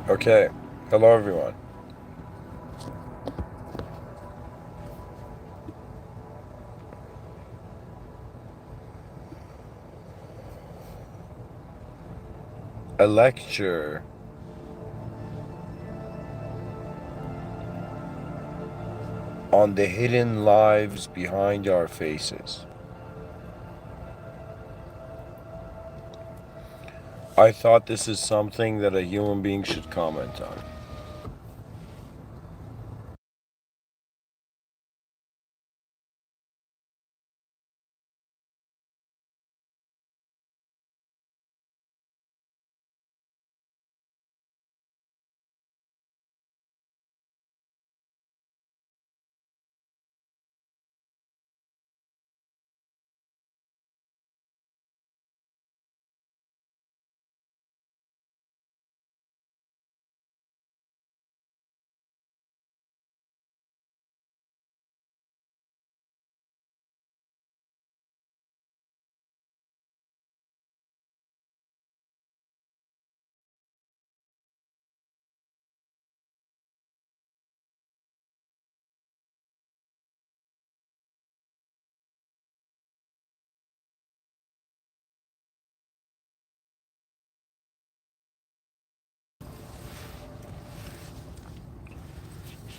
Okay, hello everyone. A lecture on the hidden lives behind our faces. I thought this is something that a human being should comment on.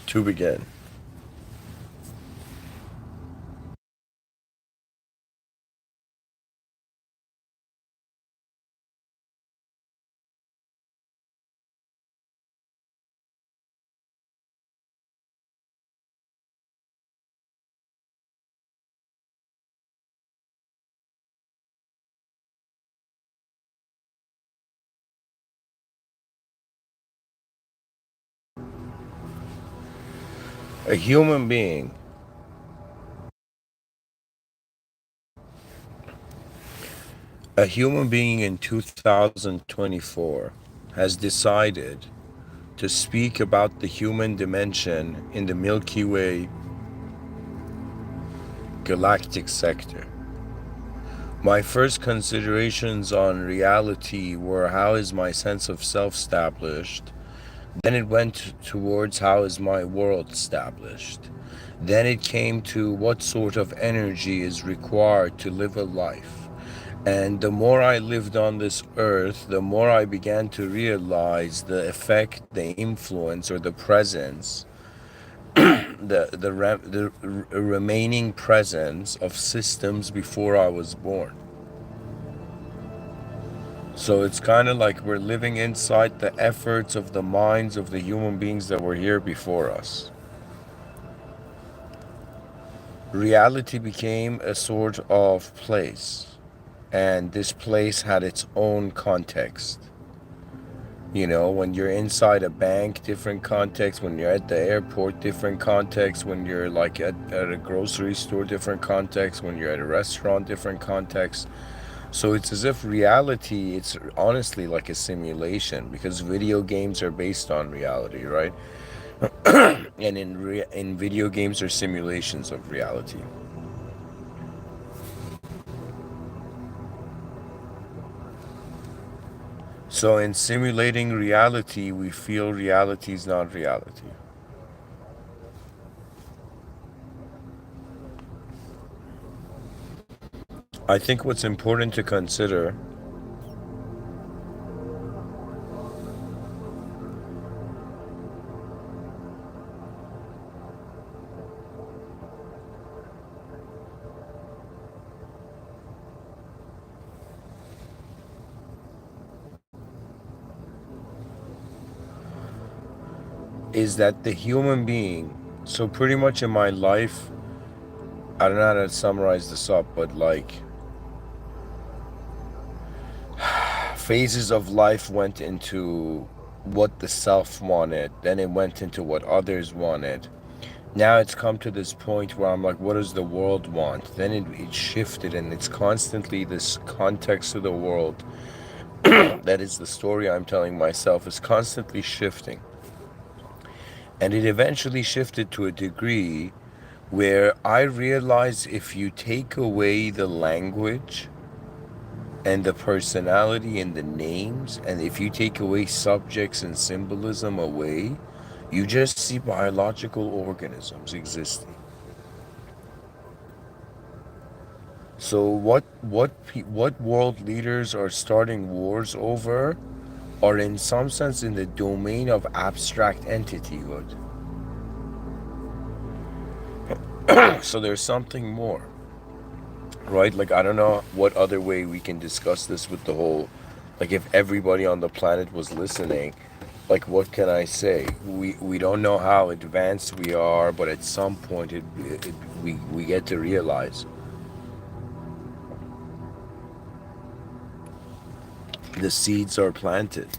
To begin, a human being, a human being in 2024 has decided to speak about the human dimension in the Milky Way galactic sector. My first considerations on reality were how is my sense of self established? Then it went towards how is my world established? Then it came to what sort of energy is required to live a life. And the more I lived on this earth, the more I began to realize the effect, the influence, or the presence, the remaining presence of systems before I was born. So it's kind of like we're living inside the efforts of the minds of the human beings that were here before us. Reality became a sort of place, and this place had its own context. You know, when you're inside a bank, different context. When you're at the airport, different context. When you're like at a grocery store, different context. When you're at a restaurant, different context. So it's as if reality, it's honestly like a simulation because video games are based on reality, right? And in video games are simulations of reality. So in simulating reality, we feel reality is not reality. I think what's important to consider is that the human being, so pretty much in my life, I don't know how to summarize this up, but like phases of life went into what the self wanted, then it went into what others wanted. Now it's come to this point where I'm like, what does the world want? Then it shifted, and it's constantly this context of the world that is the story I'm telling myself is constantly shifting. And it eventually shifted to a degree where I realize if you take away the language and the personality and the names, and if you take away subjects and symbolism away, you just see biological organisms existing. So what world leaders are starting wars over are in some sense in the domain of abstract entityhood. So there's something more, right? Like, I don't know what other way we can discuss this with the whole, like, if everybody on the planet was listening, like, what can I say? We don't know how advanced we are, but at some point we get to realize the seeds are planted.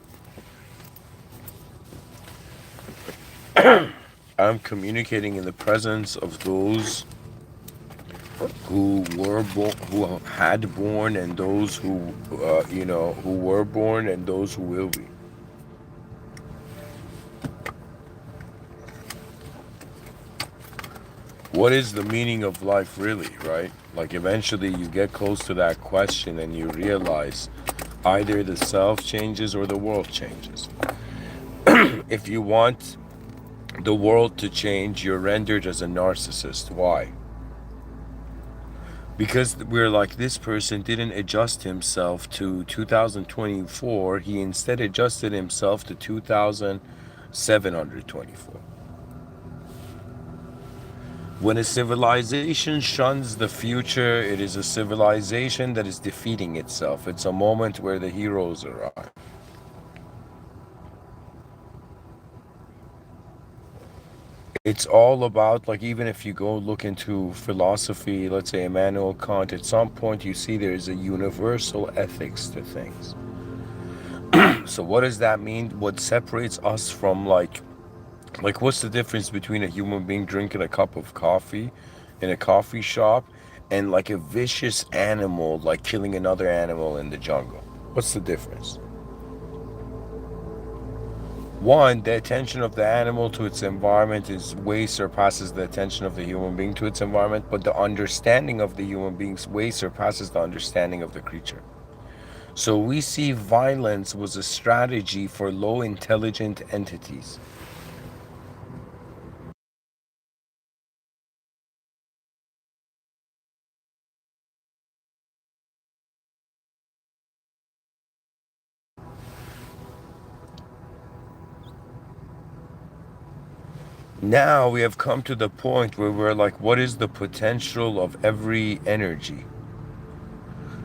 I'm communicating in the presence of those who had born, and those who, who were born, and those who will be. What is the meaning of life really, right? Like, eventually you get close to that question and you realize either the self changes or the world changes. If you want the world to change, you're rendered as a narcissist. Why? Because we're like, this person didn't adjust himself to 2024, he instead adjusted himself to 2724. When a civilization shuns the future, it is a civilization that is defeating itself. It's a moment where the heroes arrive. It's all about, like, even if you go look into philosophy, let's say Immanuel Kant, at some point you see there's a universal ethics to things. So what does that mean? What separates us from, like, what's the difference between a human being drinking a cup of coffee in a coffee shop and like a vicious animal, like killing another animal in the jungle? What's the difference? One, the attention of the animal to its environment is way surpasses the attention of the human being to its environment, but the understanding of the human being's way surpasses the understanding of the creature. So we see violence was a strategy for low intelligent entities. Now we have come to the point where we're like, what is the potential of every energy?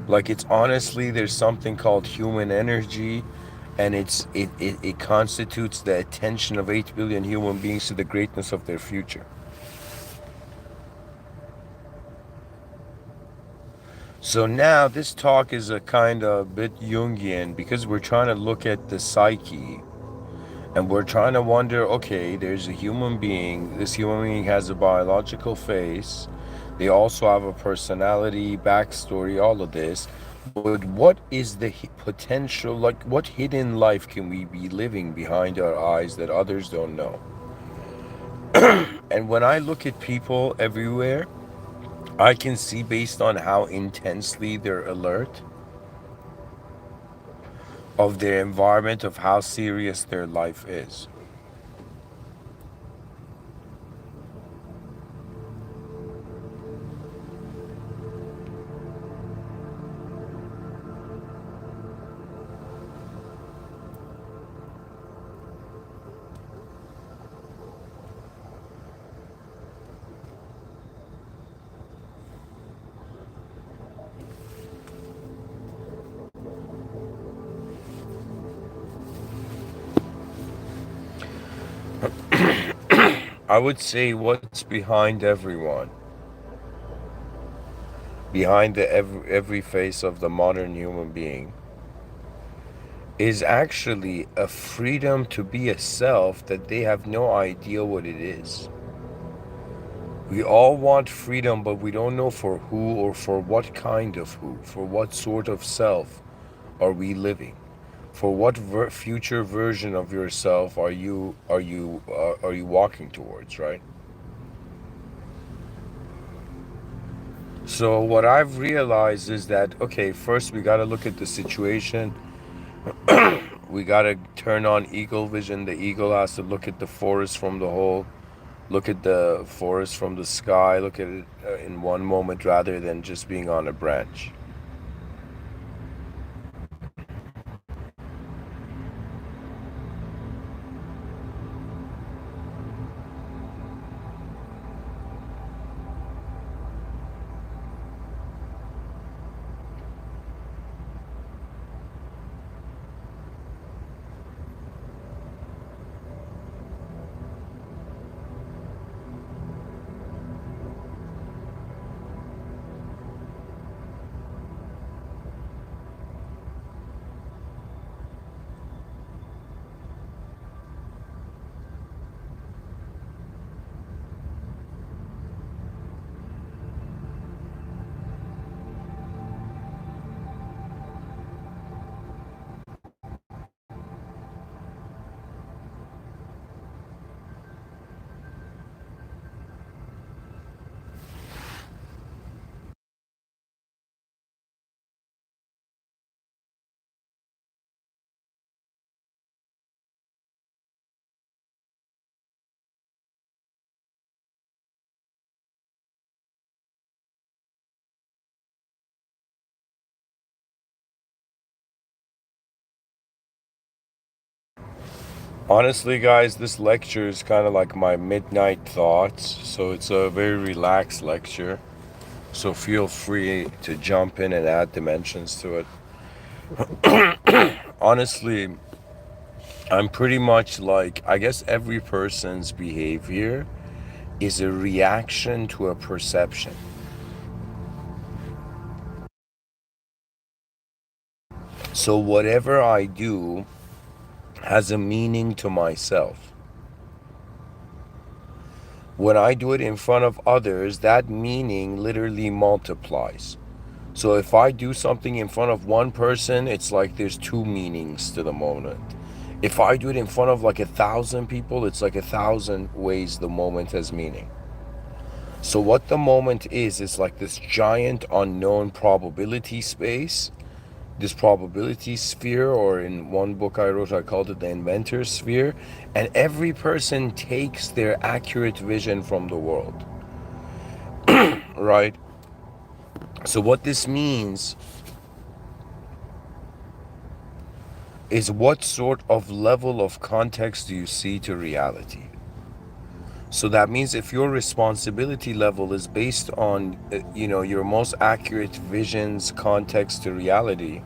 Like, it's honestly, there's something called human energy, and it constitutes the attention of 8 billion human beings to the greatness of their future. So now this talk is a kind of bit Jungian because we're trying to look at the psyche. And we're trying to wonder, okay, there's a human being. This human being has a biological face. They also have a personality, backstory, all of this. But what is the potential, like, what hidden life can we be living behind our eyes that others don't know? And when I look at people everywhere, I can see, based on how intensely they're alert of their environment, of how serious their life is. I would say what's behind everyone, behind every face of the modern human being, is actually a freedom to be a self that they have no idea what it is. We all want freedom, but we don't know for who or for what kind of who, for what sort of self are we living? For what future version of yourself are you walking towards, right? So what I've realized is that, okay, first we got to look at the situation. We got to turn on eagle vision. The eagle has to look at the forest from the whole, look at the forest from the sky, look at it in one moment rather than just being on a branch. Honestly, guys, this lecture is kind of like my midnight thoughts, so it's a very relaxed lecture. So feel free to jump in and add dimensions to it. Honestly, I'm pretty much like, I guess every person's behavior is a reaction to a perception. So whatever I do has a meaning to myself. When I do it in front of others, that meaning literally multiplies. So if I do something in front of one person, it's like there's two meanings to the moment. If I do it in front of like 1,000 people, it's like 1,000 ways the moment has meaning. So what the moment is like this giant unknown probability space, this probability sphere, or in one book I wrote, I called it the inventor sphere, and every person takes their accurate vision from the world, right? So what this means is what sort of level of context do you see to reality? So that means if your responsibility level is based on, your most accurate vision's context to reality,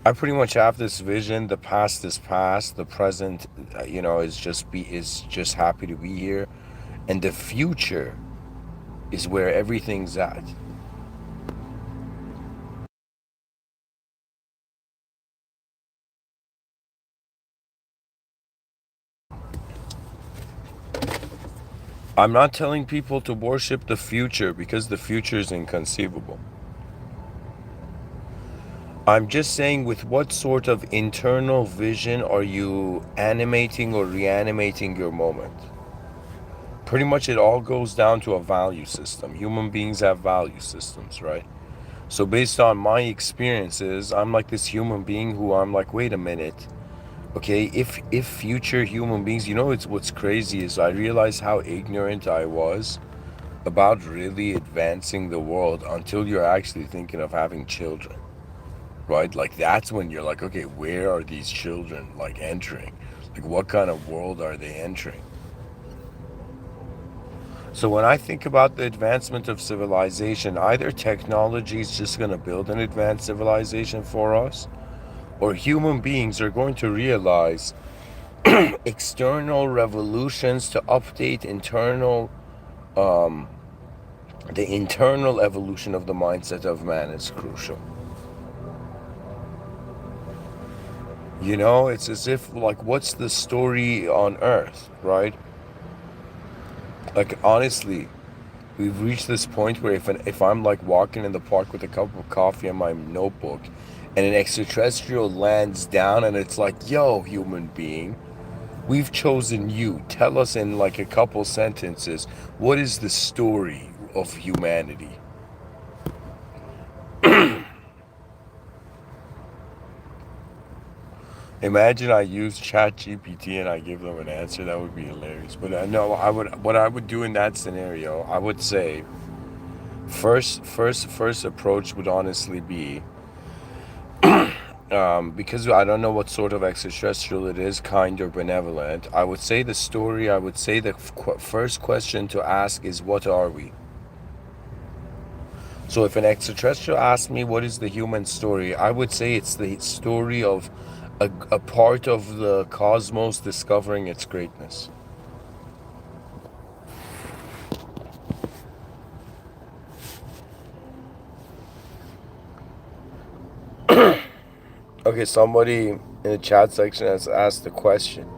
I pretty much have this vision. The past is past. The present, is just happy to be here, and the future is where everything's at. I'm not telling people to worship the future because the future is inconceivable. I'm just saying, with what sort of internal vision are you animating or reanimating your moment? Pretty much it all goes down to a value system. Human beings have value systems, right? So based on my experiences, I'm like this human being who I'm like, wait a minute. Okay, if future human beings, it's what's crazy is I realized how ignorant I was about really advancing the world until you're actually thinking of having children, right? Like that's when you're like, okay, where are these children like entering? Like what kind of world are they entering? So when I think about the advancement of civilization, either technology is just going to build an advanced civilization for us, or human beings are going to realize external revolutions to update the internal evolution of the mindset of man is crucial. It's as if like, what's the story on earth, right? Like honestly, we've reached this point where if I'm like walking in the park with a cup of coffee and my notebook, and an extraterrestrial lands down and it's like, yo, human being, We've chosen you. Tell us in like a couple sentences, what is the story of humanity? Imagine I use Chat GPT and I give them an answer. That would be hilarious. But no, I would. What I would do in that scenario, I would say, first approach would honestly be, because I don't know what sort of extraterrestrial it is, kind or benevolent. I would say the story. I would say the first question to ask is, what are we? So if an extraterrestrial asks me what is the human story, I would say it's the story of a part of the cosmos discovering its greatness. Okay, somebody in the chat section has asked the question.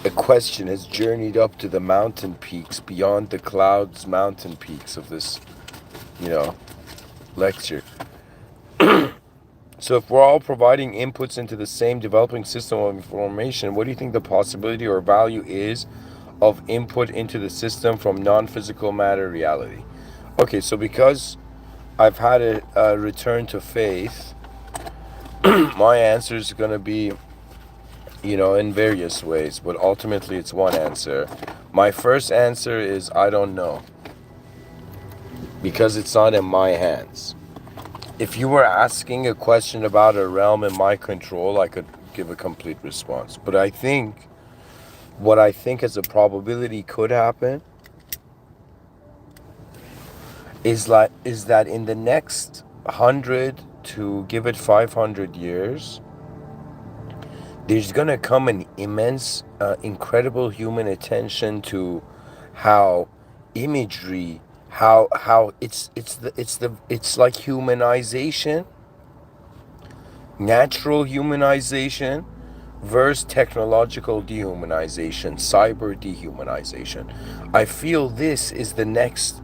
A question has journeyed up to the mountain peaks beyond the clouds mountain peaks of this, you know, lecture. So if we're all providing inputs into the same developing system of information, what do you think the possibility or value is of input into the system from non-physical matter reality? Okay, so because I've had a return to faith, my answer is going to be, in various ways, but ultimately it's one answer. My first answer is I don't know, because it's not in my hands. If you were asking a question about a realm in my control, I could give a complete response. But what I think as a probability could happen is that in the next 100 to give it 500 years, there's gonna come an immense, incredible human attention to how imagery, how it's like humanization, natural humanization versus technological dehumanization, cyber dehumanization. I feel this is the next,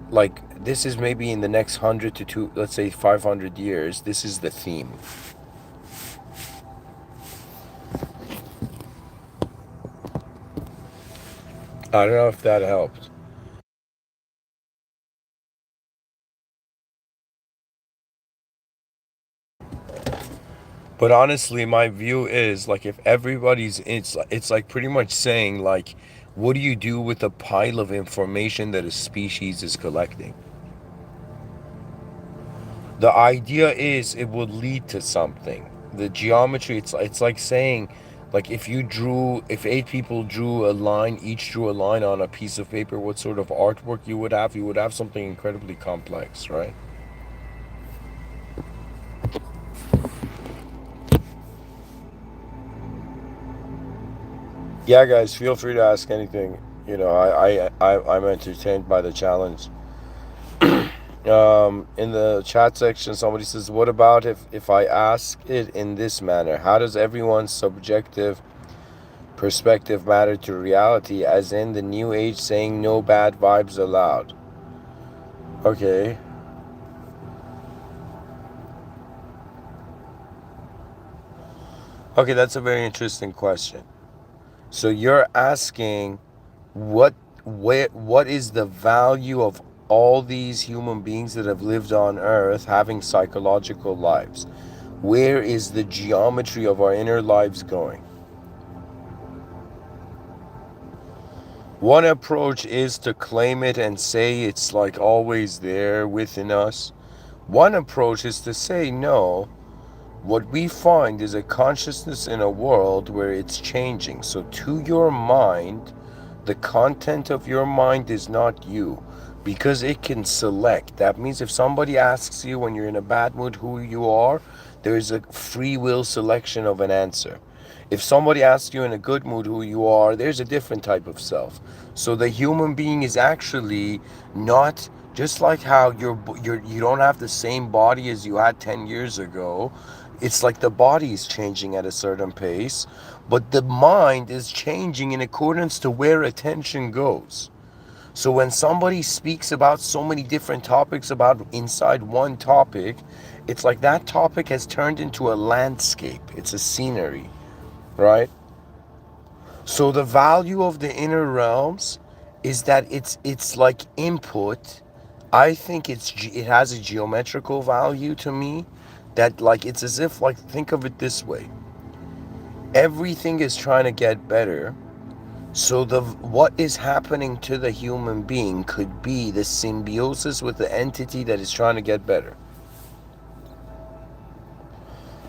like this is maybe in the next 100 to two, let's say 500 years. This is the theme. I don't know if that helped. But honestly, my view is like if everybody's it's like pretty much saying like, what do you do with a pile of information that a species is collecting? The idea is it would lead to something. The geometry, it's like saying, like if 8 people drew a line, each drew a line on a piece of paper, what sort of artwork you would have? You would have something incredibly complex, right? Yeah, guys, feel free to ask anything. I'm entertained by the challenge. In the chat section, somebody says, "What about if I ask it in this manner? How does everyone's subjective perspective matter to reality? As in the New Age saying no bad vibes allowed." Okay, okay, that's a very interesting question. So you're asking, what what is the value of all these human beings that have lived on earth having psychological lives? Where is the geometry of our inner lives going? One approach is to claim it and say it's like always there within us. One approach is to say no. What we find is a consciousness in a world where it's changing. So to your mind, the content of your mind is not you, because it can select. That means if somebody asks you when you're in a bad mood who you are, there is a free will selection of an answer. If somebody asks you in a good mood who you are, there's a different type of self. So the human being is actually not just like how you don't have the same body as you had 10 years ago. It's like the body is changing at a certain pace, but the mind is changing in accordance to where attention goes. So when somebody speaks about so many different topics about inside one topic, It's like that topic has turned into a landscape. It's a scenery, right? So the value of the inner realms is that it's like input. I think it has a geometrical value to me, that like it's as if, like, think of it this way. Everything is trying to get better. So the what is happening to the human being could be the symbiosis with the entity that is trying to get better.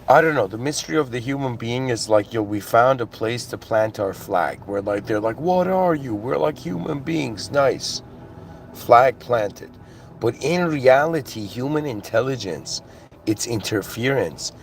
I don't know. The mystery of the human being is like, yo, we found a place to plant our flag. We're like, they're like, what are you? We're like human beings. Nice. Flag planted. But in reality, human intelligence, its interference,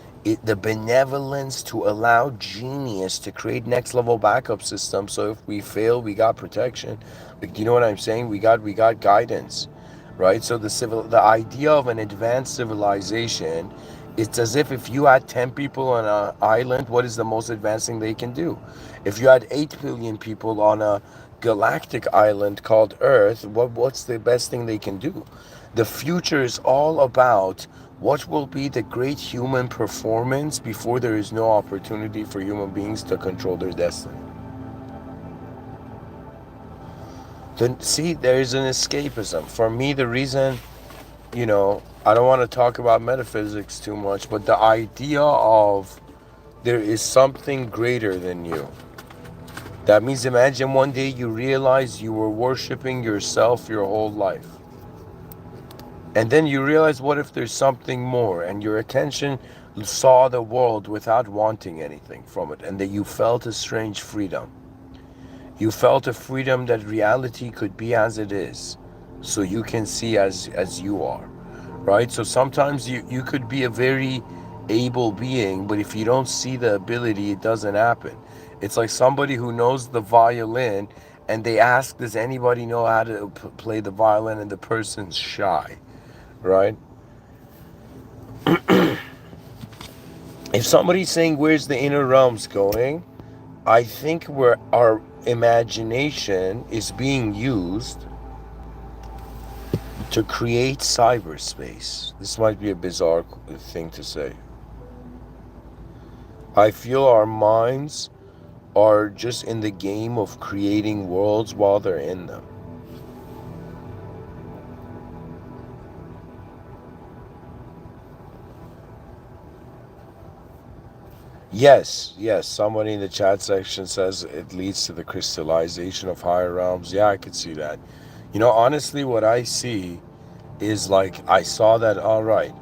the benevolence to allow genius to create next level backup systems. So if we fail, we got protection. Like, you know what I'm saying? We got guidance, right? So the idea of an advanced civilization, it's as if you had 10 people on an island, what is the most advanced thing they can do? If you had 8 billion people on a galactic island called Earth, what's the best thing they can do? The future is all about what will be the great human performance before there is no opportunity for human beings to control their destiny. Then see, there is an escapism. For me, the reason, I don't want to talk about metaphysics too much, but the idea of there is something greater than you. That means, imagine one day you realize you were worshiping yourself your whole life. And then you realize, what if there's something more? And your attention saw the world without wanting anything from it. And that you felt a strange freedom. You felt a freedom that reality could be as it is. So you can see as you are. Right? So sometimes you could be a very able being, but if you don't see the ability, it doesn't happen. It's like somebody who knows the violin and they ask, does anybody know how to play the violin? And the person's shy, right? If somebody's saying, where's the inner realms going? I think where our imagination is being used to create cyberspace. This might be a bizarre thing to say. I feel our minds are just in the game of creating worlds while they're in them. Yes, somebody in the chat section says it leads to the crystallization of higher realms. Yeah, I could see that. Honestly, what I see is like, I saw that, all right,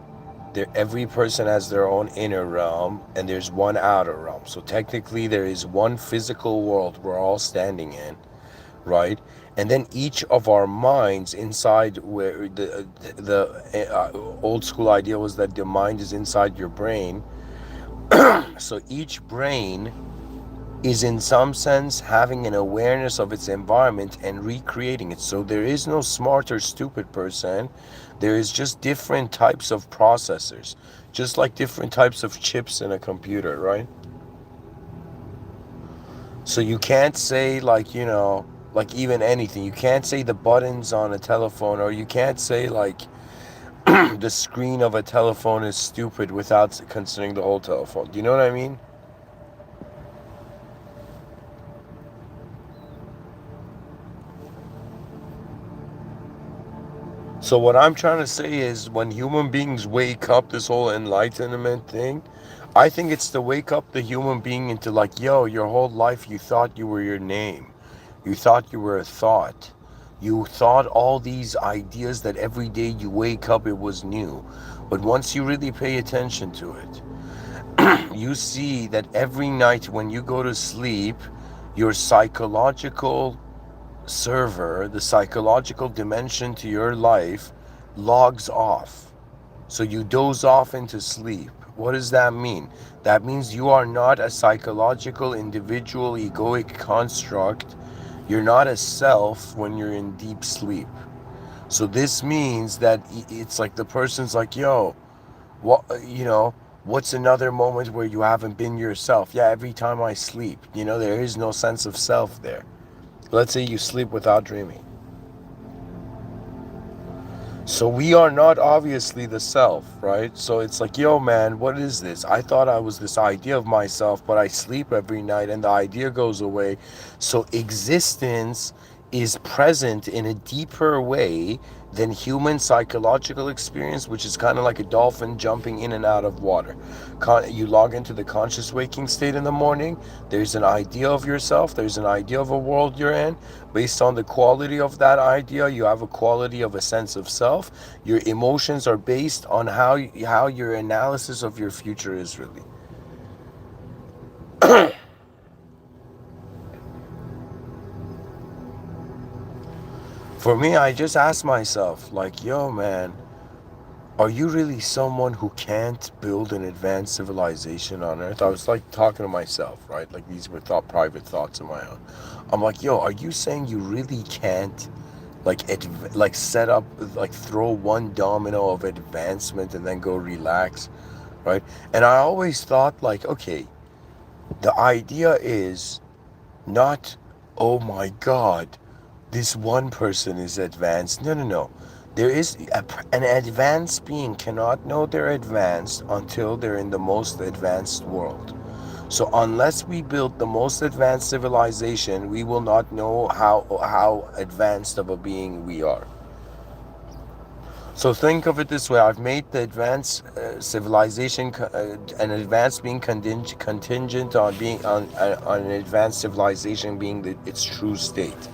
every person has their own inner realm and there's one outer realm. So technically there is one physical world we're all standing in, right? And then each of our minds inside, where the old school idea was that the mind is inside your brain. So each brain is in some sense having an awareness of its environment and recreating it. So there is no smart or stupid person. There is just different types of processors, just like different types of chips in a computer, right? So you can't say, like, like even anything. You can't say the buttons on a telephone, or you can't say like the screen of a telephone is stupid without considering the whole telephone. Do you know what I mean? So what I'm trying to say is, when human beings wake up, this whole enlightenment thing, I think it's to wake up the human being into like, yo, your whole life you thought you were your name. You thought you were a thought. You thought all these ideas that every day you wake up it was new. But once you really pay attention to it, you see that every night when you go to sleep, your psychological server, the psychological dimension to your life, logs off. So you doze off into sleep. What does that mean? That means you are not a psychological, individual, egoic construct. You're not a self when you're in deep sleep. So this means that it's like the person's like, yo, what's another moment where you haven't been yourself? Yeah, every time I sleep, there is no sense of self there. Let's say you sleep without dreaming. So we are not obviously the self, right? So it's like, yo, man, what is this? I thought I was this idea of myself, but I sleep every night and the idea goes away. So existence is present in a deeper way than human psychological experience, which is kind of like a dolphin jumping in and out of water. You log into the conscious waking state in the morning, there's an idea of yourself, there's an idea of a world you're in. Based on the quality of that idea, you have a quality of a sense of self. Your emotions are based on how your analysis of your future is really. For me, I just ask myself, like, yo, man, are you really someone who can't build an advanced civilization on Earth? I was like talking to myself, right? Like these were private thoughts of my own. I'm like, yo, are you saying you really can't, like set up, like throw one domino of advancement and then go relax, right? And I always thought, like, okay, the idea is not, oh my God, this one person is advanced. No, no, no. There is an advanced being cannot know they're advanced until they're in the most advanced world. So unless we build the most advanced civilization, we will not know how advanced of a being we are. So think of it this way: I've made the advanced civilization, an advanced being contingent on being on an advanced civilization being its true state,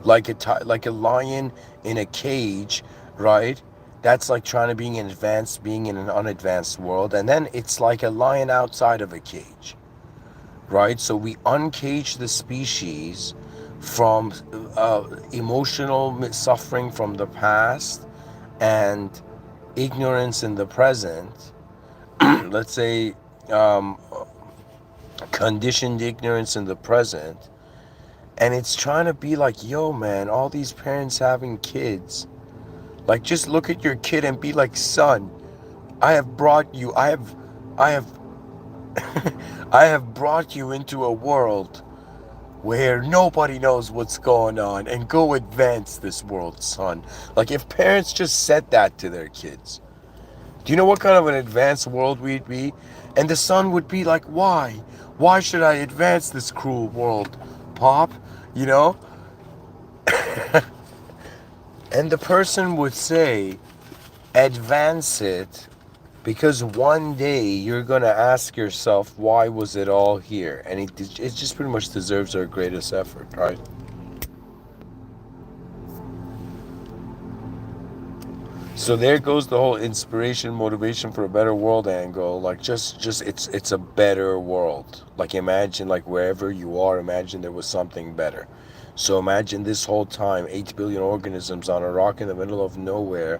like a lion in a cage, right? That's like trying to be an advanced being in an unadvanced world, and then it's like a lion outside of a cage, right? So we uncage the species from emotional suffering from the past and ignorance in the present. Let's say um, conditioned ignorance in the present, and it's trying to be like, yo, man, all these parents having kids, like, just look at your kid and be like, son, I have brought you, I have I have brought you into a world where nobody knows what's going on, and go advance this world, son. Like, if parents just said that to their kids, do you know what kind of an advanced world we'd be? And the son would be like, why? Why should I advance this cruel world, Pop? You know? And the person would say, advance it because one day you're going to ask yourself, why was it all here? And it just pretty much deserves our greatest effort, right? So there goes the whole inspiration, motivation for a better world angle. Like, just it's a better world. Like, imagine, like, wherever you are, imagine there was something better. So imagine this whole time, 8 billion organisms on a rock in the middle of nowhere,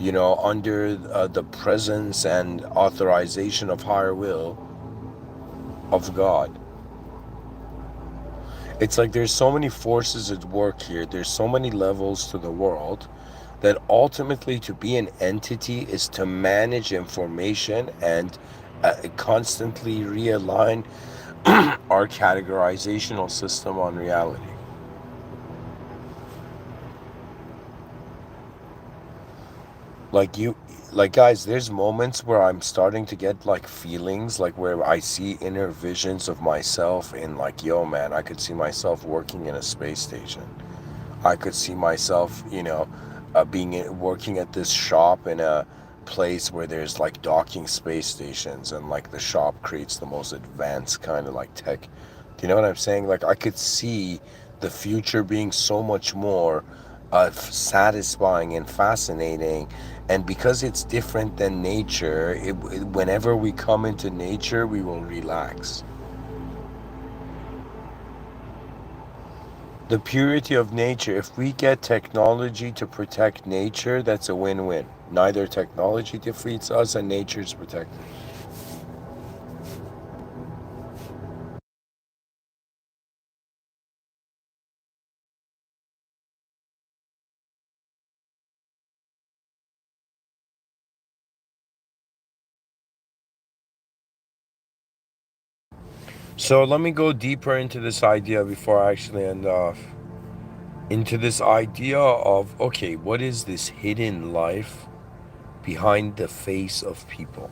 under the presence and authorization of higher will of God. It's like there's so many forces at work here. There's so many levels to the world that ultimately to be an entity is to manage information and constantly realign our categorizational system on reality. Like you, like, guys, there's moments where I'm starting to get like feelings, like where I see inner visions of myself in, like, yo, man, I could see myself working in a space station. I could see myself, working at this shop in a place where there's like docking space stations, and like the shop creates the most advanced kind of like tech. Do you know what I'm saying? Like, I could see the future being so much more satisfying and fascinating. And because it's different than nature, whenever we come into nature, we will relax. The purity of nature. If we get technology to protect nature, that's a win-win. Neither technology defeats us and nature's protected. So let me go deeper into this idea before I actually end off. into this idea of, okay, what is this hidden life behind the face of people?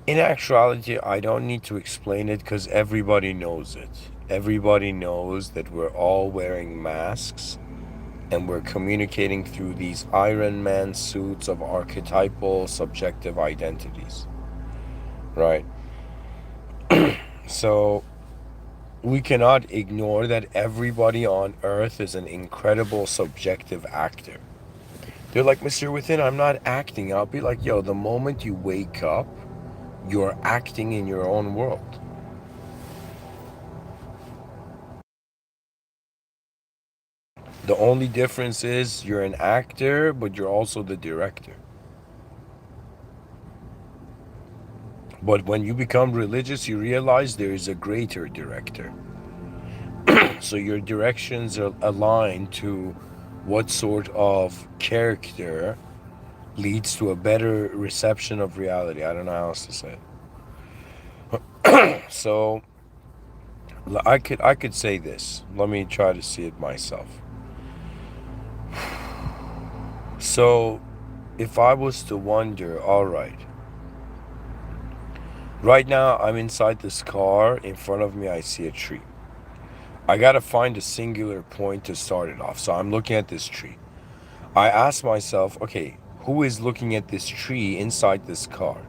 In actuality, I don't need to explain it because everybody knows it. Everybody knows that we're all wearing masks and we're communicating through these Iron Man suits of archetypal subjective identities, right? So we cannot ignore that everybody on earth is an incredible subjective actor. They're like, Mr. Within, I'm not acting. I'll be like, yo, the moment you wake up, you're acting in your own world. The only difference is you're an actor, but you're also the director. But when you become religious, you realize there is a greater director. So your directions are aligned to what sort of character leads to a better reception of reality. I don't know how else to say it. So I could say this. Let me try to see it myself. So if I was to wonder, all right, right now I'm inside this car. In front of me, I see a tree. I gotta find a singular point to start it off. So I'm looking at this tree. I ask myself, okay, who is looking at this tree inside this car?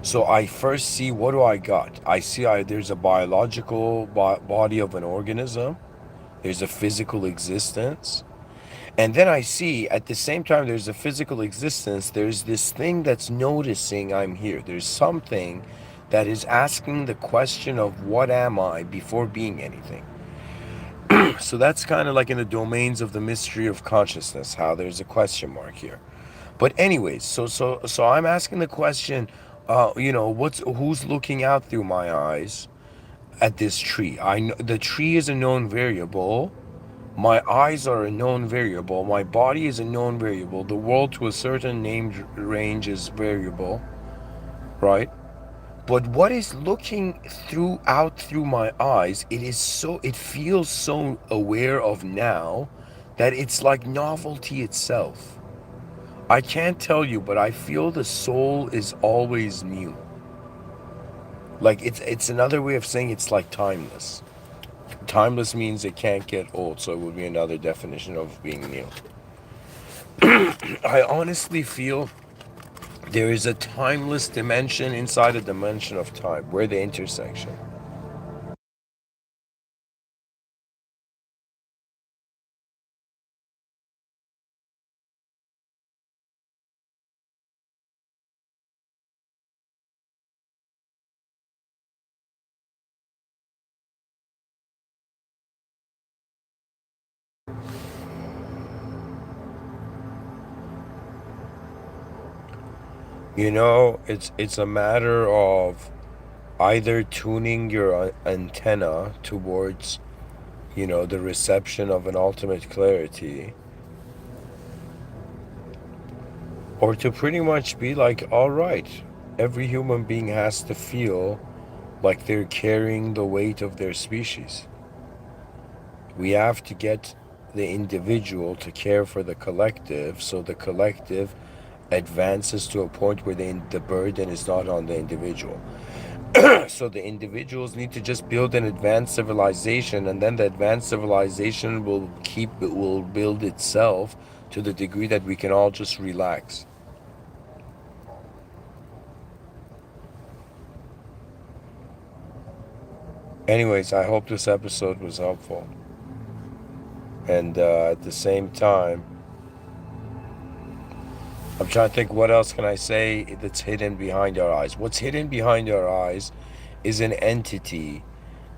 So I first see, what do I got? I see there's a biological body of an organism. There's a physical existence. And then I see at the same time there's a physical existence, there's this thing that's noticing I'm here. There's something that is asking the question of what am I before being anything. So that's kind of like in the domains of the mystery of consciousness, how there's a question mark here. But anyways, so I'm asking the question, who's looking out through my eyes at this tree? I know the tree is a known variable. My eyes are a known variable. My body is a known variable. The world to a certain named range is variable, right? But what is looking through my eyes, it feels so aware of now that it's like novelty itself. I can't tell you, but I feel the soul is always new. Like it's another way of saying it's like timeless. Timeless means it can't get old, so it would be another definition of being new. I honestly feel there is a timeless dimension inside a dimension of time. We're the intersection. It's a matter of either tuning your antenna towards, the reception of an ultimate clarity, or to pretty much be like, all right, every human being has to feel like they're carrying the weight of their species. We have to get the individual to care for the collective so the collective advances to a point where the burden is not on the individual. So the individuals need to just build an advanced civilization, and then the advanced civilization will build itself to the degree that we can all just relax. Anyways, I hope this episode was helpful. And at the same time, I'm trying to think, what else can I say that's hidden behind our eyes? What's hidden behind our eyes is an entity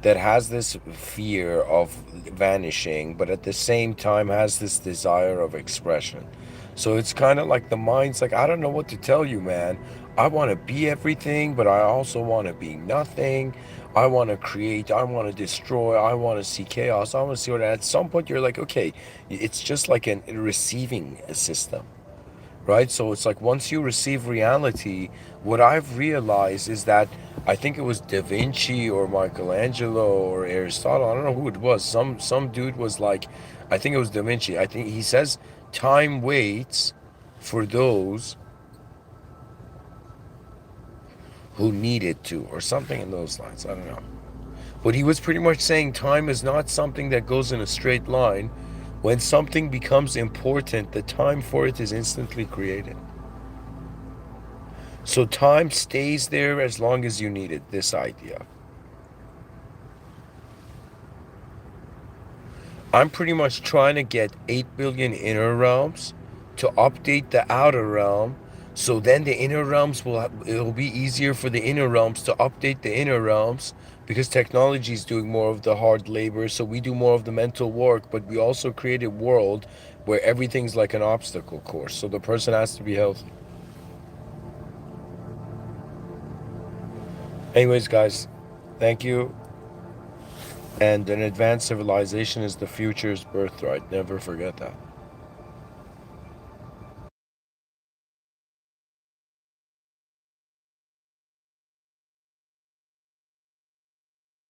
that has this fear of vanishing, but at the same time has this desire of expression. So it's kind of like the mind's like, I don't know what to tell you, man. I want to be everything, but I also want to be nothing. I want to create, I want to destroy, I want to see chaos, I want to see what. At some point, you're like, okay, it's just like a receiving system, right? So it's like once you receive reality, what I've realized is that I think it was Da Vinci or Michelangelo or Aristotle. I don't know who it was. Some dude was like, I think it was Da Vinci. I think he says time waits for those who need it to, or something in those lines. I don't know. But he was pretty much saying time is not something that goes in a straight line. When something becomes important, the time for it is instantly created. So time stays there as long as you need it, this idea. I'm pretty much trying to get 8 billion inner realms to update the outer realm. So then the inner realms it'll be easier for the inner realms to update the inner realms because technology is doing more of the hard labor. So we do more of the mental work, but we also create a world where everything's like an obstacle course. So the person has to be healthy. Anyways, guys, thank you. And an advanced civilization is the future's birthright. Never forget that.